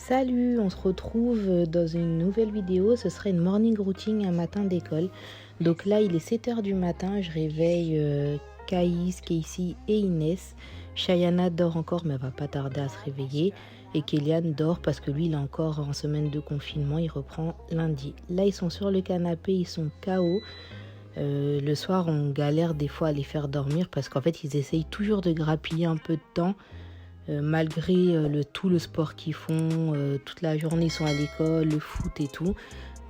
Salut, on se retrouve dans une nouvelle vidéo. Ce serait une morning routine, un matin d'école. Donc là, il est 7 h du matin. Je réveille Caïs, Casey et Inès. Chayana dort encore, mais elle va pas tarder à se réveiller. Et Kélian dort parce que lui, il est encore en semaine de confinement. Il reprend lundi. Là, ils sont sur le canapé, ils sont KO. Le soir, on galère des fois à les faire dormir parce qu'en fait, ils essayent toujours de grappiller un peu de temps. Malgré tout le sport qu'ils font, toute la journée ils sont à l'école, le foot et tout,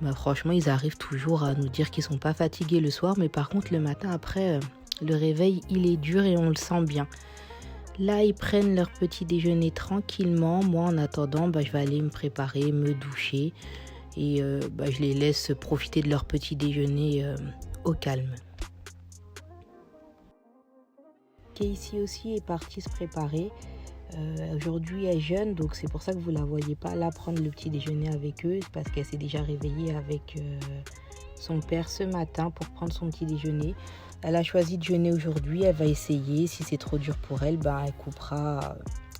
bah, franchement ils arrivent toujours à nous dire qu'ils sont pas fatigués le soir, mais par contre le matin après, le réveil il est dur et on le sent bien. Là ils prennent leur petit déjeuner tranquillement. Moi en attendant, je vais aller me préparer, me doucher et je les laisse profiter de leur petit déjeuner au calme. Casey aussi est partie se préparer. Aujourd'hui elle jeûne, donc c'est pour ça que vous la voyez pas là prendre le petit déjeuner avec eux, parce qu'elle s'est déjà réveillée avec son père ce matin pour prendre son petit déjeuner. Elle a choisi de jeûner aujourd'hui, elle va essayer. Si c'est trop dur pour elle, elle coupera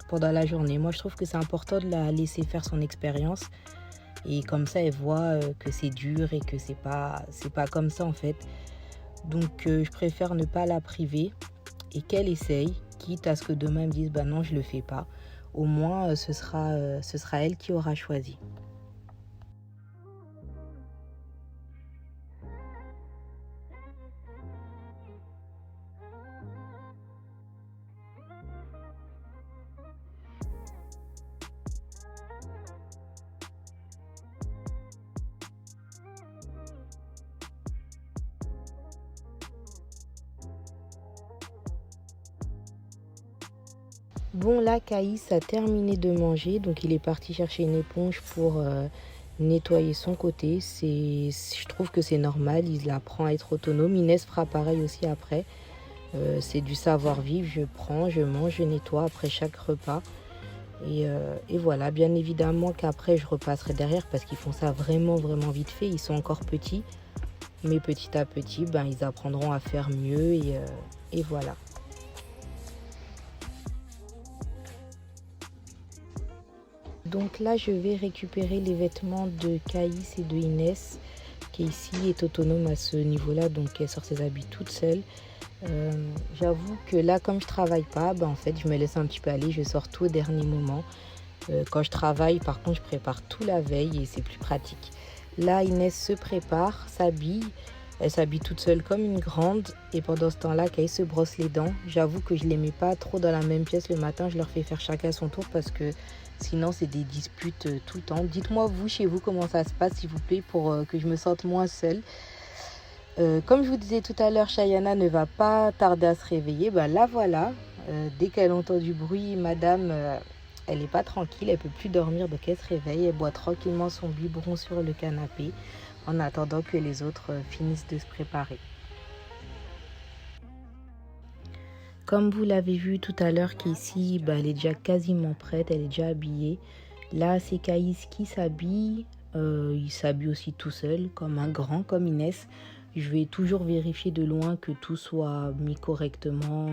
pendant la journée. Moi je trouve que c'est important de la laisser faire son expérience, et comme ça elle voit que c'est dur et que c'est pas comme ça en fait. Donc je préfère ne pas la priver et qu'elle essaye, quitte à ce que demain elle me dise non je le fais pas. Au moins ce sera elle qui aura choisi. Bon là Caïs a terminé de manger, donc il est parti chercher une éponge pour nettoyer son côté. Je trouve que c'est normal, il apprend à être autonome. Inès fera pareil aussi après. C'est du savoir-vivre, je prends, je mange, je nettoie après chaque repas. Et voilà, bien évidemment qu'après je repasserai derrière parce qu'ils font ça vraiment vite fait. Ils sont encore petits, mais petit à petit, ils apprendront à faire mieux et voilà. Donc là, je vais récupérer les vêtements de Caïs et de Inès, qui ici est autonome à ce niveau-là, donc elle sort ses habits toute seule. J'avoue que là, comme je travaille pas, en fait, je me laisse un petit peu aller, je sors tout au dernier moment. Quand je travaille, par contre, je prépare tout la veille et c'est plus pratique. Là, Inès se prépare, s'habille. Elle s'habille toute seule comme une grande. Et pendant ce temps-là, Caïs se brosse les dents. J'avoue que je ne les mets pas trop dans la même pièce le matin. Je leur fais faire chacun son tour parce que sinon, c'est des disputes tout le temps. Dites-moi, vous, chez vous, comment ça se passe, s'il vous plaît, pour que je me sente moins seule. Comme je vous disais tout à l'heure, Chayana ne va pas tarder à se réveiller. La voilà. Dès qu'elle entend du bruit, madame, elle n'est pas tranquille, elle peut plus dormir, donc elle se réveille. Elle boit tranquillement son biberon sur le canapé en attendant que les autres finissent de se préparer. Comme vous l'avez vu tout à l'heure, Casey, elle est déjà quasiment prête, elle est déjà habillée. Là, c'est Caïs qui s'habille. Il s'habille aussi tout seul, comme un grand, comme Inès. Je vais toujours vérifier de loin que tout soit mis correctement,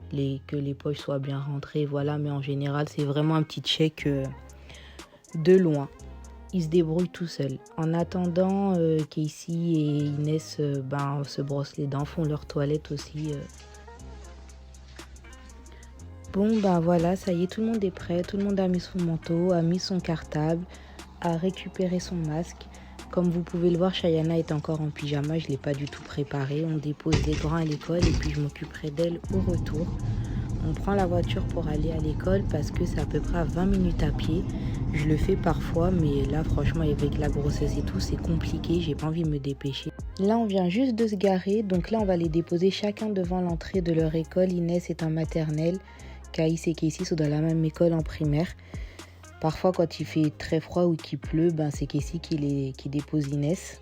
que les poches soient bien rentrées, voilà. Mais en général, c'est vraiment un petit check de loin. Il se débrouille tout seul. En attendant, Casey et Inès se brossent les dents, font leur toilette aussi. Bon, voilà, ça y est, tout le monde est prêt. Tout le monde a mis son manteau, a mis son cartable, a récupéré son masque. Comme vous pouvez le voir, Chayana est encore en pyjama. Je ne l'ai pas du tout préparé. On dépose les grands à l'école et puis je m'occuperai d'elle au retour. On prend la voiture pour aller à l'école parce que c'est à peu près à 20 minutes à pied. Je le fais parfois, mais là, franchement, avec la grossesse et tout, c'est compliqué. J'ai pas envie de me dépêcher. Là, on vient juste de se garer. Donc là, on va les déposer chacun devant l'entrée de leur école. Inès est en maternelle. Caïs et Casey sont dans la même école en primaire. Parfois, quand il fait très froid ou qu'il pleut, c'est Casey qui dépose Inès.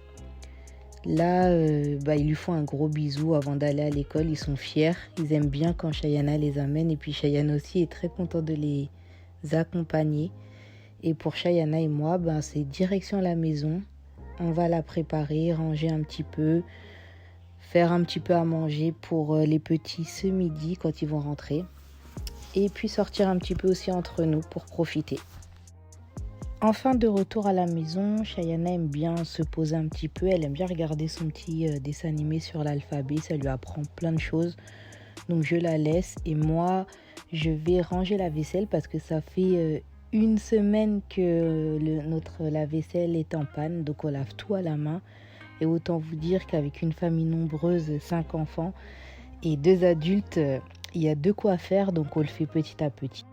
Là, ils lui font un gros bisou avant d'aller à l'école. Ils sont fiers. Ils aiment bien quand Chayana les amène. Et puis, Chayana aussi est très content de les accompagner. Et pour Chayana et moi, c'est direction la maison. On va la préparer, ranger un petit peu, faire un petit peu à manger pour les petits ce midi quand ils vont rentrer. Et puis sortir un petit peu aussi entre nous pour profiter. Enfin de retour à la maison, Chayana aime bien se poser un petit peu. Elle aime bien regarder son petit dessin animé sur l'alphabet. Ça lui apprend plein de choses. Donc je la laisse et moi je vais ranger la vaisselle parce que ça fait une semaine que notre lave-vaisselle est en panne. Donc on lave tout à la main. Et autant vous dire qu'avec une famille nombreuse, 5 enfants et 2 adultes, il y a de quoi faire. Donc on le fait petit à petit.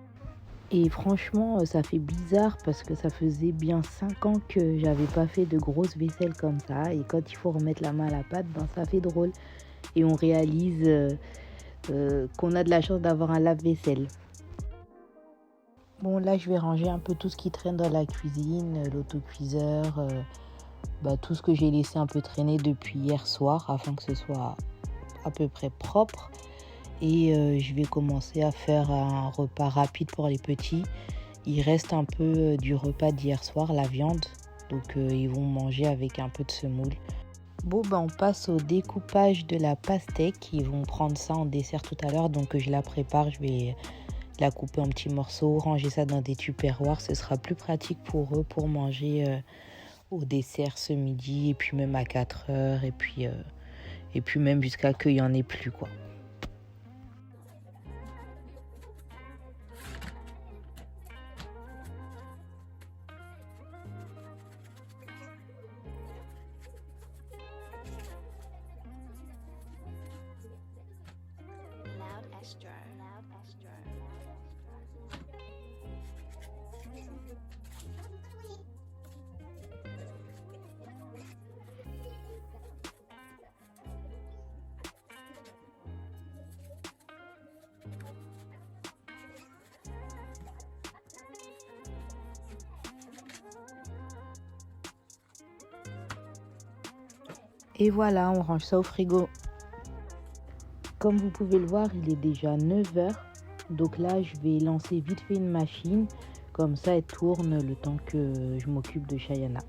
Et franchement, ça fait bizarre parce que ça faisait bien 5 ans que j'avais pas fait de grosse vaisselle comme ça. Et quand il faut remettre la main à la pâte, ça fait drôle. Et on réalise qu'on a de la chance d'avoir un lave-vaisselle. Bon, là, je vais ranger un peu tout ce qui traîne dans la cuisine, l'autocuiseur, tout ce que j'ai laissé un peu traîner depuis hier soir afin que ce soit à peu près propre. Et je vais commencer à faire un repas rapide pour les petits. Il reste un peu du repas d'hier soir, la viande. Donc ils vont manger avec un peu de semoule. Bon, on passe au découpage de la pastèque. Ils vont prendre ça en dessert tout à l'heure. Donc je la prépare. Je vais la couper en petits morceaux, ranger ça dans des tupperwares. Ce sera plus pratique pour eux pour manger au dessert ce midi. Et puis même à 4 heures. Et puis même jusqu'à qu'il n'y en ait plus, quoi. Et voilà, on range ça au frigo. Comme vous pouvez le voir, il est déjà 9 heures. Donc là, je vais lancer vite fait une machine. Comme ça, elle tourne le temps que je m'occupe de Chayana.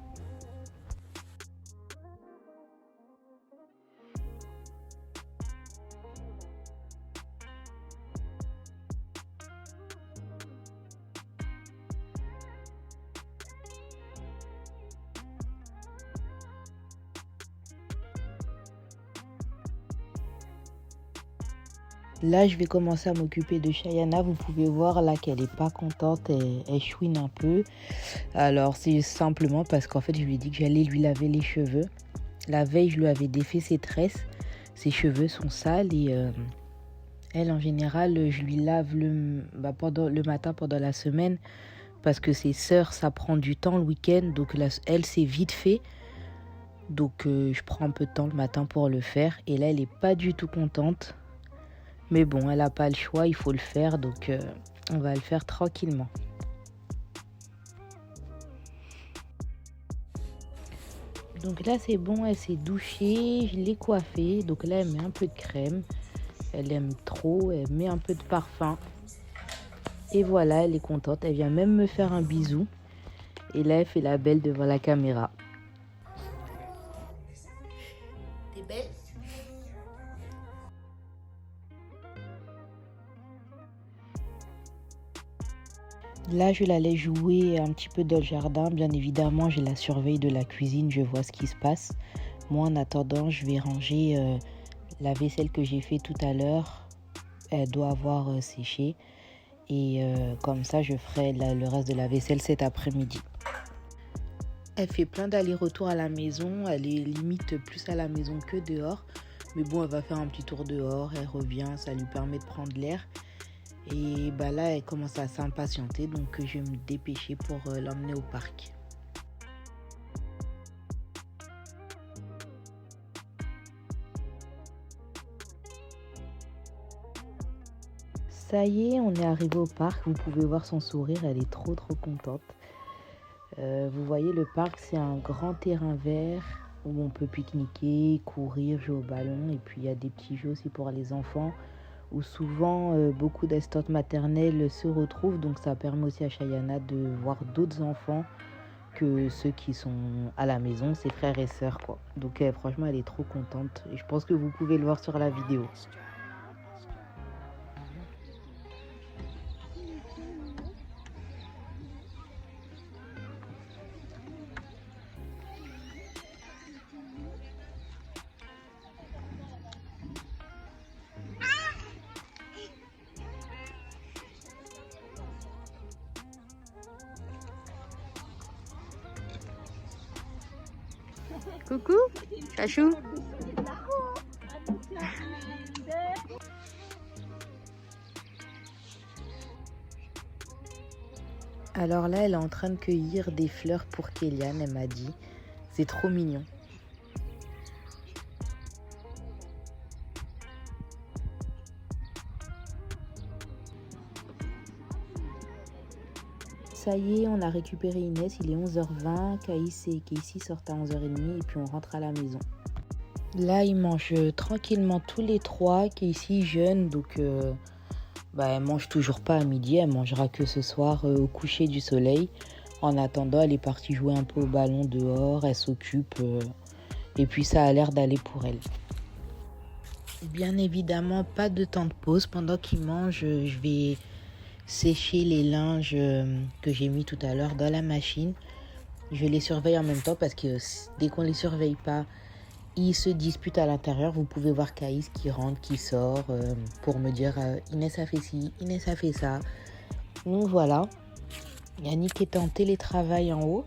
Là, je vais commencer à m'occuper de Chayana. Vous pouvez voir là qu'elle n'est pas contente. Elle chouine un peu. Alors, c'est simplement parce qu'en fait, je lui ai dit que j'allais lui laver les cheveux. La veille, je lui avais défait ses tresses. Ses cheveux sont sales et elle, en général, je lui lave pendant le matin, pendant la semaine. Parce que ses sœurs, ça prend du temps le week-end. Donc, elle, c'est vite fait. Donc, je prends un peu de temps le matin pour le faire. Et là, elle n'est pas du tout contente. Mais bon, elle n'a pas le choix, il faut le faire, donc on va le faire tranquillement. Donc là, c'est bon, elle s'est douchée, je l'ai coiffée. Donc là, elle met un peu de crème. Elle aime trop, elle met un peu de parfum. Et voilà, elle est contente. Elle vient même me faire un bisou. Et là, elle fait la belle devant la caméra. T'es belle ? Là, je l'allais jouer un petit peu dans le jardin. Bien évidemment, je la surveille de la cuisine, je vois ce qui se passe. Moi, en attendant, je vais ranger la vaisselle que j'ai fait tout à l'heure. Elle doit avoir séché. Et comme ça, je ferai le reste de la vaisselle cet après-midi. Elle fait plein d'allers-retours à la maison. Elle est limite plus à la maison que dehors. Mais bon, elle va faire un petit tour dehors. Elle revient, ça lui permet de prendre l'air. Et là, elle commence à s'impatienter, donc je vais me dépêcher pour l'emmener au parc. Ça y est, on est arrivé au parc. Vous pouvez voir son sourire, elle est trop contente. Vous voyez, le parc, c'est un grand terrain vert où on peut pique-niquer, courir, jouer au ballon. Et puis, il y a des petits jeux aussi pour les enfants, où souvent beaucoup d'assistantes maternelles se retrouvent. Donc ça permet aussi à Chayana de voir d'autres enfants que ceux qui sont à la maison, ses frères et sœurs, quoi. Donc franchement, elle est trop contente. Et je pense que vous pouvez le voir sur la vidéo. Coucou, Chachou. Alors là, elle est en train de cueillir des fleurs pour Kéliane, elle m'a dit. C'est trop mignon. Ça y est, on a récupéré Inès, il est 11h20, Caïs et Casey sortent à 11h30 et puis on rentre à la maison. Là, ils mangent tranquillement tous les trois. Casey jeune, donc elle mange toujours pas à midi, elle mangera que ce soir au coucher du soleil. En attendant, elle est partie jouer un peu au ballon dehors, elle s'occupe et puis ça a l'air d'aller pour elle. Bien évidemment, pas de temps de pause. Pendant qu'ils mangent, je vais sécher les linges que j'ai mis tout à l'heure dans la machine. Je les surveille en même temps parce que dès qu'on les surveille pas, ils se disputent à l'intérieur. Vous pouvez voir Caïs qui rentre, qui sort pour me dire Inès a fait ci, Inès a fait ça. Donc voilà, Yannick est en télétravail en haut.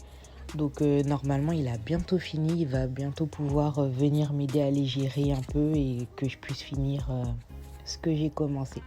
Donc normalement il a bientôt fini, il va bientôt pouvoir venir m'aider à les gérer un peu et que je puisse finir ce que j'ai commencé.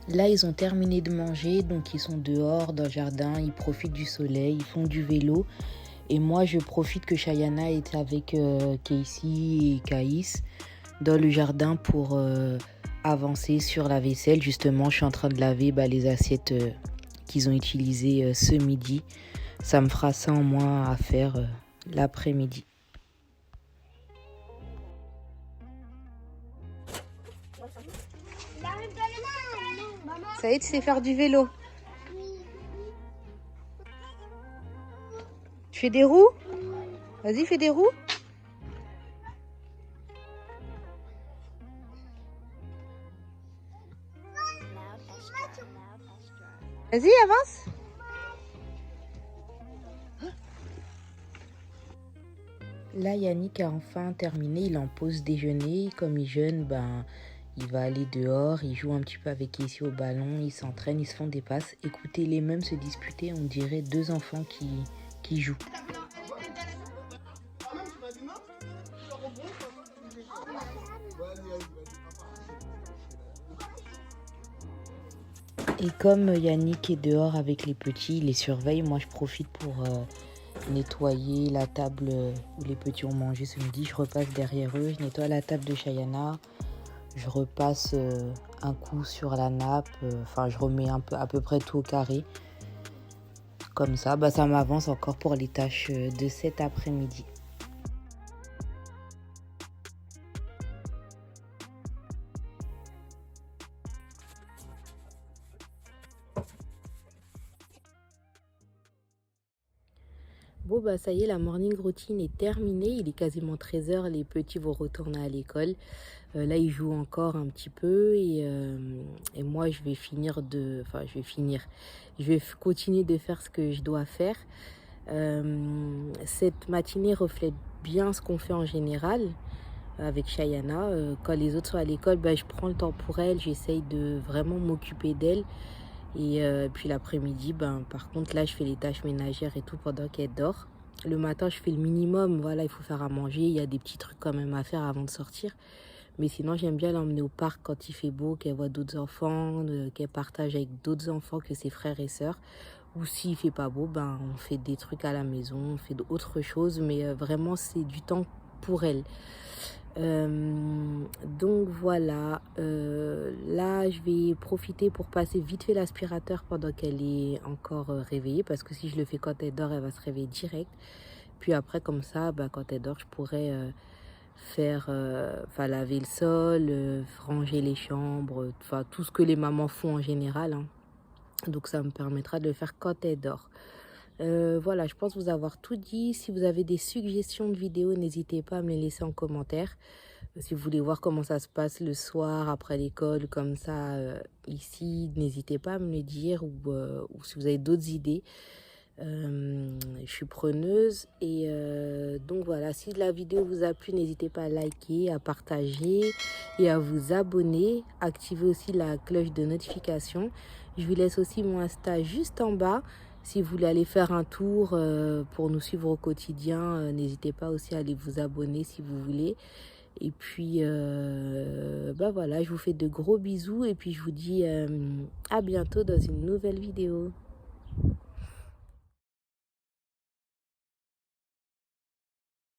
Là, ils ont terminé de manger, donc ils sont dehors dans le jardin, ils profitent du soleil, ils font du vélo. Et moi, je profite que Chayana est avec Casey et Caïs dans le jardin pour avancer sur la vaisselle. Justement, je suis en train de laver les assiettes qu'ils ont utilisées ce midi. Ça me fera ça en moins à faire l'après-midi. Ça y est, tu sais faire du vélo? Tu fais des roues? Vas-y, fais des roues. Vas-y, avance. Là, Yannick a enfin terminé, il en pause déjeuner. Comme il jeûne, il va aller dehors, il joue un petit peu avec Casey au ballon, ils s'entraînent, ils se font des passes. Écoutez les mêmes se disputer, on dirait deux enfants qui jouent. Et comme Yannick est dehors avec les petits, il les surveille, moi je profite pour nettoyer la table où les petits ont mangé ce midi. Je repasse derrière eux, je nettoie la table de Chayana. Je repasse un coup sur la nappe, je remets à peu près tout au carré. Comme ça, ça m'avance encore pour les tâches de cet après-midi. Bon, ça y est, la morning routine est terminée. Il est quasiment 13h, les petits vont retourner à l'école. Là, ils jouent encore un petit peu et moi, je vais Je vais continuer de faire ce que je dois faire. Cette matinée reflète bien ce qu'on fait en général avec Chayana. Quand les autres sont à l'école, je prends le temps pour elle. J'essaye de vraiment m'occuper d'elle. Et puis l'après-midi, par contre, là, je fais les tâches ménagères et tout pendant qu'elle dort. Le matin, je fais le minimum. Voilà, il faut faire à manger. Il y a des petits trucs quand même à faire avant de sortir. Mais sinon, j'aime bien l'emmener au parc quand il fait beau, qu'elle voit d'autres enfants, qu'elle partage avec d'autres enfants que ses frères et sœurs. Ou s'il fait pas beau, on fait des trucs à la maison, on fait d'autres choses. Mais vraiment, c'est du temps pour elle. Donc voilà, là je vais profiter pour passer vite fait l'aspirateur pendant qu'elle est encore réveillée, parce que si je le fais quand elle dort, elle va se réveiller direct. Puis après, comme ça, quand elle dort, je pourrais faire, laver le sol, ranger les chambres, enfin tout ce que les mamans font en général, hein. Donc ça me permettra de le faire quand elle dort. Voilà, je pense vous avoir tout dit. Si vous avez des suggestions de vidéos, n'hésitez pas à me les laisser en commentaire. Si vous voulez voir comment ça se passe le soir après l'école, comme ça, ici, n'hésitez pas à me le dire ou si vous avez d'autres idées. Je suis preneuse et donc voilà, si la vidéo vous a plu, n'hésitez pas à liker, à partager et à vous abonner. Activez aussi la cloche de notification. Je vous laisse aussi mon Insta juste en bas. Si vous voulez aller faire un tour pour nous suivre au quotidien, n'hésitez pas aussi à aller vous abonner si vous voulez. Et puis, voilà, je vous fais de gros bisous et puis je vous dis à bientôt dans une nouvelle vidéo.